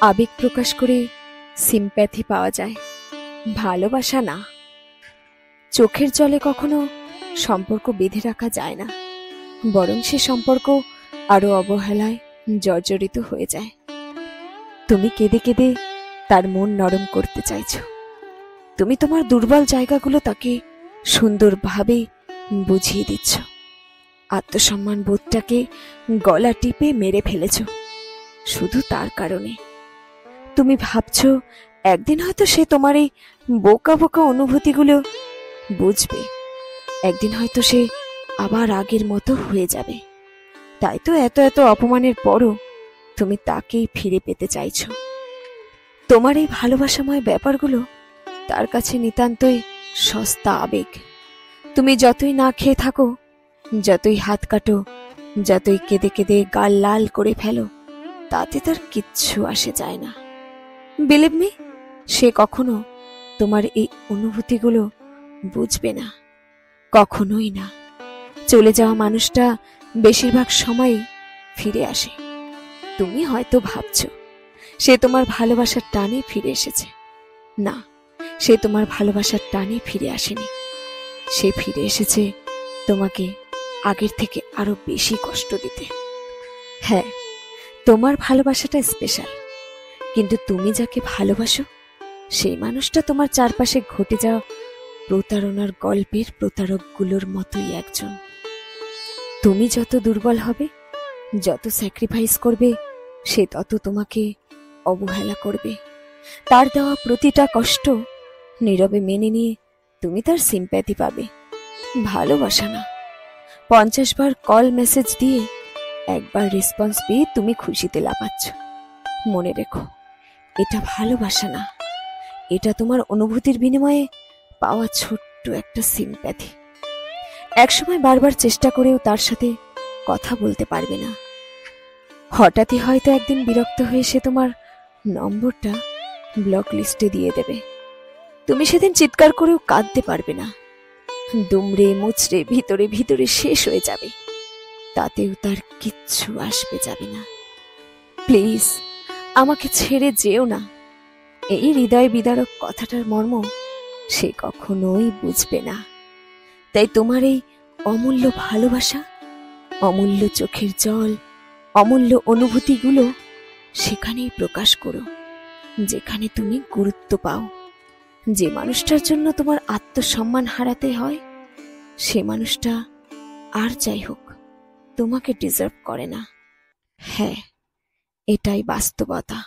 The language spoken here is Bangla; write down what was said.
আবেগ প্রকাশ করে সিম্প্যাথি পাওয়া যায়, ভালোবাসা না। চোখের জলে কখনো সম্পর্ক বেঁধে রাখা যায় না, বরং সে সম্পর্ক আরো অবহেলায় জর্জরিত হয়ে যায়। তুমি কেঁদে কেঁদে তার মন নরম করতে চাইছো। তুমি তোমার দুর্বল জায়গাগুলো তাকে সুন্দরভাবে বুঝিয়ে দিচ্ছ। আত্মসম্মান বোধটাকে গলা টিপে মেরে ফেলেছ শুধু তার কারণে। তুমি ভাবছো একদিন হয়তো সে তোমার এই বোকা বোকা অনুভূতিগুলো বুঝবে, একদিন হয়তো সে আবার আগের মতো হয়ে যাবে। তাই তো এত এত অপমানের পরও তুমি তাকেই ফিরে পেতে চাইছো। তোমার এই ভালোবাসাময় ব্যাপারগুলো তার কাছে নিতান্তই সস্তা আবেগ। তুমি যতই না খেয়ে থাকো, যতই হাত কাটো, যতই কেঁদে কেঁদে গাল লাল করে ফেলো, তাতে তার কিচ্ছু আসে যায় না। বিলিভ মি, সে কখনো তোমার এই অনুভূতিগুলো বুঝবে না, কখনোই না। চলে যাওয়া মানুষটা বেশিরভাগ সময়ই ফিরে আসে। তুমি হয়তো ভাবছো সে তোমার ভালোবাসার টানে ফিরে এসেছে। না, সে তোমার ভালোবাসার টানে ফিরে আসেনি। সে ফিরে এসেছে তোমাকে আগের থেকে আরো বেশি কষ্ট দিতে। হ্যাঁ, তোমার ভালোবাসাটা স্পেশাল, কিন্তু তুমি যাকে ভালোবাসো সেই মানুষটা তোমার চারপাশে ঘটে যাওয়া প্রতারণার গল্পের প্রতারকগুলোর মতোই একজন। তুমি যত দুর্বল হবে, যত স্যাক্রিফাইস করবে, সে তত তোমাকে অবহেলা করবে। তার দেওয়া প্রতিটা কষ্ট নীরবে মেনে নিয়ে তুমি তার সিম্প্যাথি পাবে, ভালোবাসা না। 50 বার কল মেসেজ দিয়ে একবার রেসপন্স পেয়ে তুমি খুশিতে লাফাচ্ছ। মনে রেখো, এটা ভালোবাসা না, এটা তোমার অনুভূতির বিনিময়ে পাওয়া ছোট্ট একটা সিম্প্যাথি। একসময় বারবার চেষ্টা করেও তার সাথে কথা বলতে পারবে না। হঠাৎই হয়তো একদিন বিরক্ত হয়ে সে তোমার নম্বরটা ব্লক লিস্টে দিয়ে দেবে। তুমি সেদিন চিৎকার করেও কাঁদতে পারবে না, দুমড়ে মুচড়ে ভিতরে ভিতরে শেষ হয়ে যাবে। তাতেও তার কিচ্ছু আসবে যাবে না। প্লিজ, আমাকে ছেড়ে যেও না। এই হৃদয় বিদারক কথাটার মর্ম সে কখনোই বুঝবে না। তাই তোমার এই অমূল্য ভালোবাসা, অমূল্য চোখের জল, অমূল্য অনুভূতিগুলো সেখানেই প্রকাশ করো, যেখানে তুমি গুরুত্ব পাও। যে মানুষটার জন্য তোমার আত্মসম্মান হারাতে হয়, সে মানুষটা আর যাই হোক তোমাকে ডিজার্ভ করে না। হ্যাঁ, এটাই বাস্তবতা।